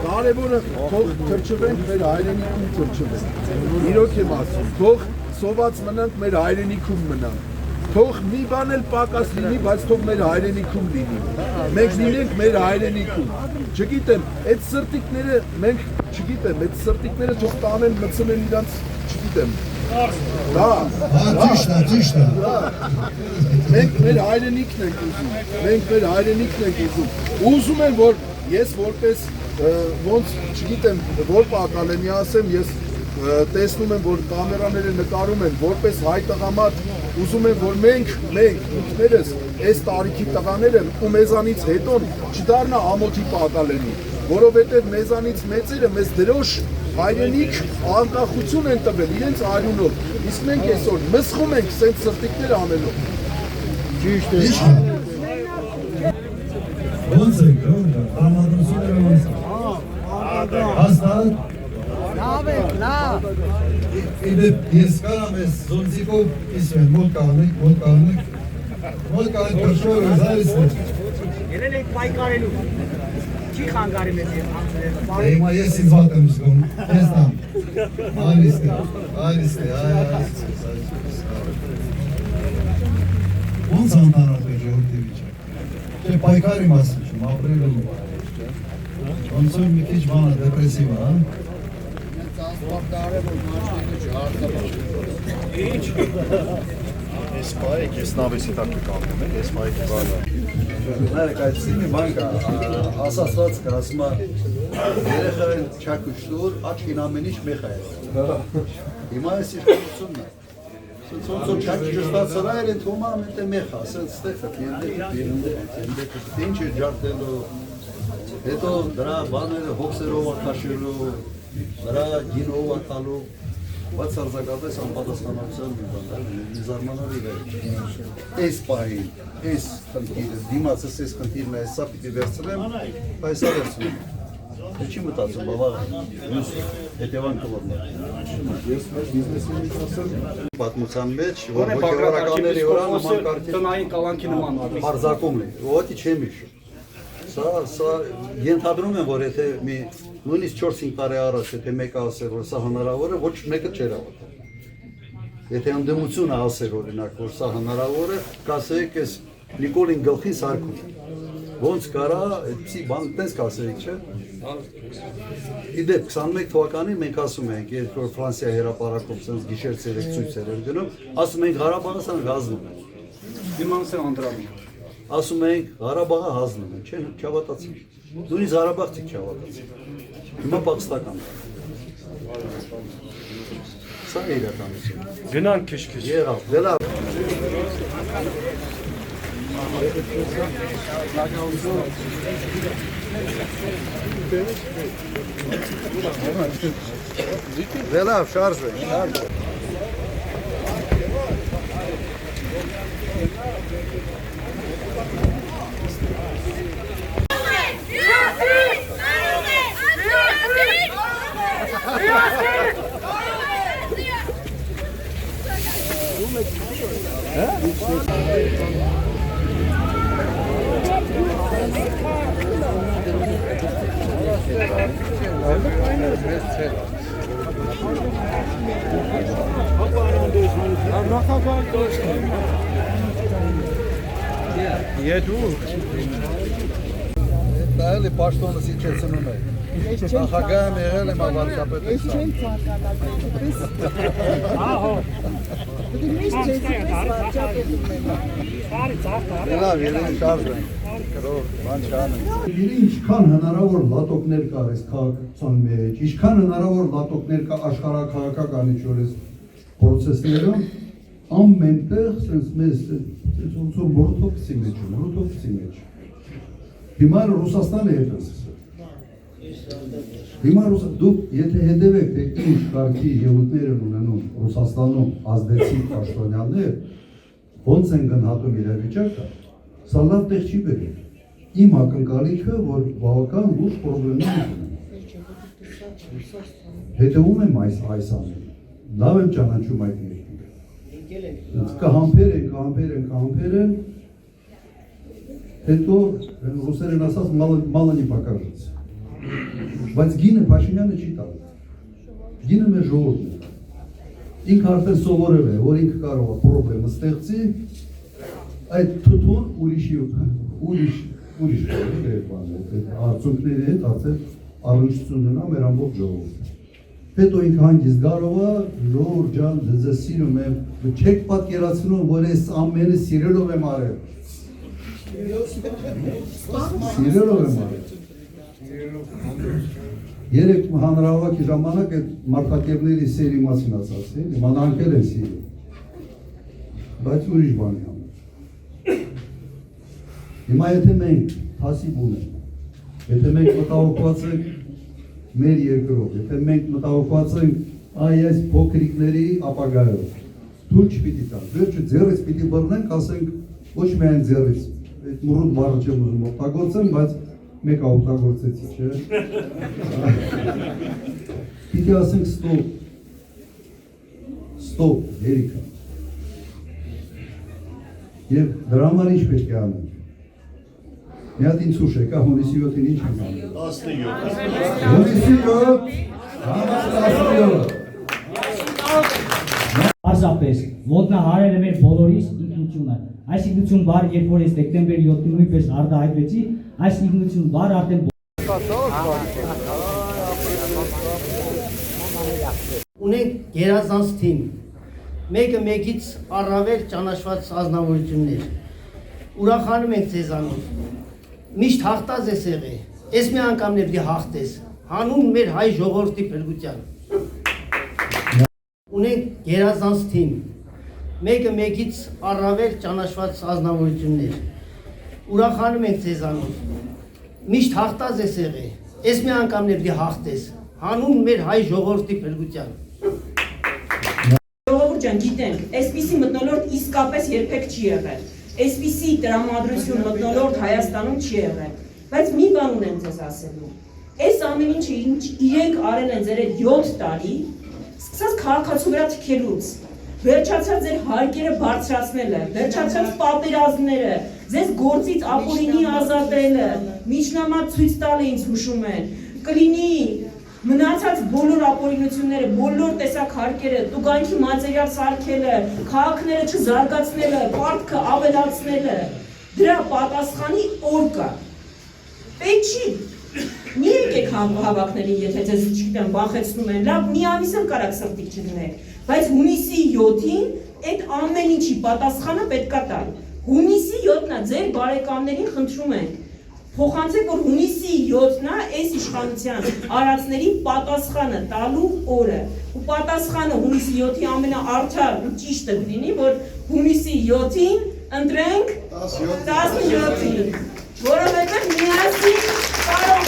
Կարևորը թող թրջվենք մեր հայրենիքում թրջվենք։ Իրոք եմ ասում, թող սոված մնանք մեր հայրենիքում մնանք։ Թող մի բան էլ պակաս լինի, բայց թող մեր հայրենիքում լինի։ Մենք լինենք մեր հայրենիքում։ Չգիտեմ, այդ սրտիկները մենք, չգիտեմ, այդ սրտիկները թող տանեն մտցնեն իրանց, չգիտեմ։ Դա, ճիշտ է։ Մենք մեր հայրենիքն ենք ուզում։ Մենք մեր հայրենիքն ենք ուզում։ Ուզում եմ, որ ես որպես ոնց, չգիտեմ, որ պակալենի ասեմ, ես տեսնում եմ, որ կամերաները նկարում են, որպես հայ տղամարդ, ուզում եմ, որ մենք ինքներս այս տարիքի տղաները ու մեզանից հետո չդառնա ամոթի պակալենի, որովհետև մեզանից մեծերը մեզ դրոշ հայրենիք անկախություն են տվել իրենց արյունով, իսկ մենք այսօր մսխում ենք սենց սրտիկներ անելով։ Ճիշտ է։ Ոնց եք, տրամադրությունները ոնց է։ Հաստատ։ Լավ։ Իդեպ ես կարամ ես զոնցիկով իսվեն, մոտ կաղնեք, կրշոր զայսներ։ Երել եք պայկարելու, չի խանգարի մեզ եվ համսրել։ Հիմա ես ինձ վատ եմ զգում, ես դամ, այլիստ է, ոնց անտանատ է ժողորդի վիճակ, չէ պայքարի մասին չում, ապրելու, ոնց որ մի քիչ բանը դեպրեսիվ է, Ես պայեք, ես նավես հետակ կկանգնում եմ, ես պայեք բանը։ Նարեկ այդ սիմի բանկա, ասասված կա, ասում է, երեխային չակուշտուր, աչքին ամեն ինչ մեխա է։ Հիմա ես իշխանությունն է։ Սոնցոր չակի ժստացրա էր, են թոմա ամեն տե մեխա, ասենց ստեխը, պինդեքը, ինչ է ջարտելու, հետո դրա բաները հոգսերով ակաշելու, դրա գինով ակալու, բայց արձակապես անպատասխանության մի բան, մի զարմանալի վեր։ Այս պահին, այս խնդիրը, դիմացս այս խնդիրն է, այսա պիտի վերցրեմ, այսա վերցրեմ։ Չի մտածում, բավա, մյուս հետևանքը որն է։ Ես մեր բիզնեսի մեջ ասեմ, պատմության մեջ, որ հոգևորականների վրա նման կարգի տնային կալանքի նման հարձակում է, ոհոտի չեմ իշում։ Սա ենթադրում եմ, որ եթե նույնիսկ 4-5 տարի առաջ, եթե մեկը ասեր, որ սա հնարավոր է, ոչ մեկը չէր հավատում։ Եթե ընդդիմությունը ասեր, օրինակ, որ սա հնարավոր է, կասեիք ես Նիկոլին գլխին սարքում։ Ոնց կարա, այդպիսի բան տենց կասեիք, չէ։ Իդեպ 21 թվականին մենք ասում ենք, երբ որ Ֆրանսիա հրապարակում սենց գիշեր ցերեկ ցույցեր էր գնում, ասում ենք Ղարաբաղը սան գազնում է։ դիմանսեն անդրամի։ Ասում ենք Ղարաբաղը հազնում են, չէ՞, չհավատացին։ Նույնիսկ Ղարաբաղցիք չհավատացին։ Հիմա Պակիստան։ Սա է իրականությունը։ Գնանք քիչ-քիչ։ Եղավ, դե լավ։ Դե լավ, շարժվենք։ Դա էլի պաշտոնը սիչեցնում է։ Նախագահը եղել եմ ավարտապետ։ Ես չեմ ցանկանում։ Ահա։ Դու միշտ չես վարչապետում եմ։ Լավ, երևի շարժվենք։ Գրող, բան չանենք։ Ինչքան հնարավոր լատոկներ կար այս քաղաքացիության մեջ, ինչքան հնարավոր լատոկներ կա աշխարհաքաղաքական ինչ-որ պրոցեսներում, ամենտեղ sense մեզ ոնց որ մորթոքսի մեջ։ Հիմա Ռուսաստանը հետ է։ Հիմա դուք եթե հետևեք թե ինչ կարգի ելույթներ են ունենում Ռուսաստանում ազդեցիկ պաշտոնյաներ, ոնց են գնահատում իրավիճակը, սա լավ տեղ չի բերել։ Իմ ակնկալիքը, որ բավական լուրջ խնդիրներ ունեն։ Հետևում եմ այս ամենին։ Լավ եմ ճանաչում այդ երկիրը։ Կհամբեր են, հետո ռուսերեն ասած մալը не покажется։ Բայց գինը Փաշինյանը չի տալու։ Գինը մեր ժողովուրդն է։ Ինքը արդեն սովորել է, որ ինքը կարող է պրոբլեմը ստեղծի, այդ թութուն ուրիշ արդյունքների հետ արդեն առնչություն ունենա մեր ամբողջ ժողովուրդը։ Հետո ինքը հանգիստ կարող է, ժողովուրդ ջան, ձեզ սիրում եմ, չեք պատկերացնում, որ այս ամենը սիրելով եմ արել։ Սիրելով եմ արել։ Երեք հանրահավաքի ժամանակ այդ մարդակերների սերի մասին ասացի, մանանքել են սիրում, բայց ուրիշ բանի համար։ Հիմա եթե մենք հասիբ ունենք, եթե մենք մտահոգված ենք մեր երկրով, եթե մենք մտահոգված ենք այս փոքրիկների ապագայով, դուր չպիտի տանք, վերջը ձեռից պիտի բռնենք, ասենք ոչ միայն ձեռից, այդ մռուտ բառը չեմ ուզում օգտագործեմ, բայց մեկը օգտագործեցի, չէ։ Պիտի ասենք ստոպ, հերիքա։ Եվ դրա համար ինչ պետք է անենք։ Մի հատ ինձ ուշ եկա, հունիսի 7-ին ինչ ենք անում։ 17։ Հունիսի 7։ Պարզապես ոտնահարել է մեր բոլորիս ինքնությունը։ Այս ինքնություն բառ, երբ որ ես դեկտեմբեր 7-ին նույնպես արտահայտվեցի, այս ինքնություն բառ արդեն ունենք գերազանց թիմ, մեկը մեկից առավել ճանաչված ազնվորություններ, ուրախանում ենք ձեզանով, միշտ հաղթած ես եղել, ես մի անգամ նեպդի հաղթես, հանուն մեր հայ ժողովրդի փրկության։ Ունենք գերազանց թիմ, մեկը մեկից առավել ճանաչված ազնվորություններ, ուրախանում ենք ձեզանով, միշտ հաղթած ես եղել, ես մի անգամ նեպդի հաղթես, հանուն մեր հայ ժողովրդի փրկության։ Ժողովուրդ ջան, գիտենք, այսպիսի մթնոլորտ իսկապես երբեք չի եղել, այսպիսի տրամադրություն մթնոլորտ Հայաստանում չի եղել, բայց մի բան ունեմ ձեզ ասելու, այս ամեն ինչը իրենք արել են ձեր 7 տարի, սկսած քաղաքացու վրա թքելուց, վերջացած ձեր հարկերը բարձրացնելը, վերջացած պատերազմները, ձեզ գործից ապօրինի ազատելը, միջնամատ ցույց տալը ինձ հուշում են, կլինի մնացած բոլոր ապօրինությունները, բոլոր տեսակ հարկերը, տուգանքի մատերիալ սարքելը, քաղաքները չզարգացնելը, պարտքը ավելացնելը, դրա պատասխանի օր կա։ Պետք չի, մի եկեք հավաքներին, եթե ձեզ չգիտեմ, բախեցնում են, լավ, մի ամիս էլ կարաք սրտիկ չդնեք, բայց հունիսի 7-ին այդ ամեն ինչի պատասխանը պետք է տալ։ Հունիսի 7-ն է, ձեր բարեկամներին խնդրում ենք, փոխանցեք, որ հունիսի 7-ն է այս իշխանության արածների պատասխանը տալու օրը։ Ու պատասխանը հունիսի 7-ի ամենաարդար ու ճիշտը լինի, որ հունիսի 7-ին ընտրենք 17-ին, որովհետև միասին կարող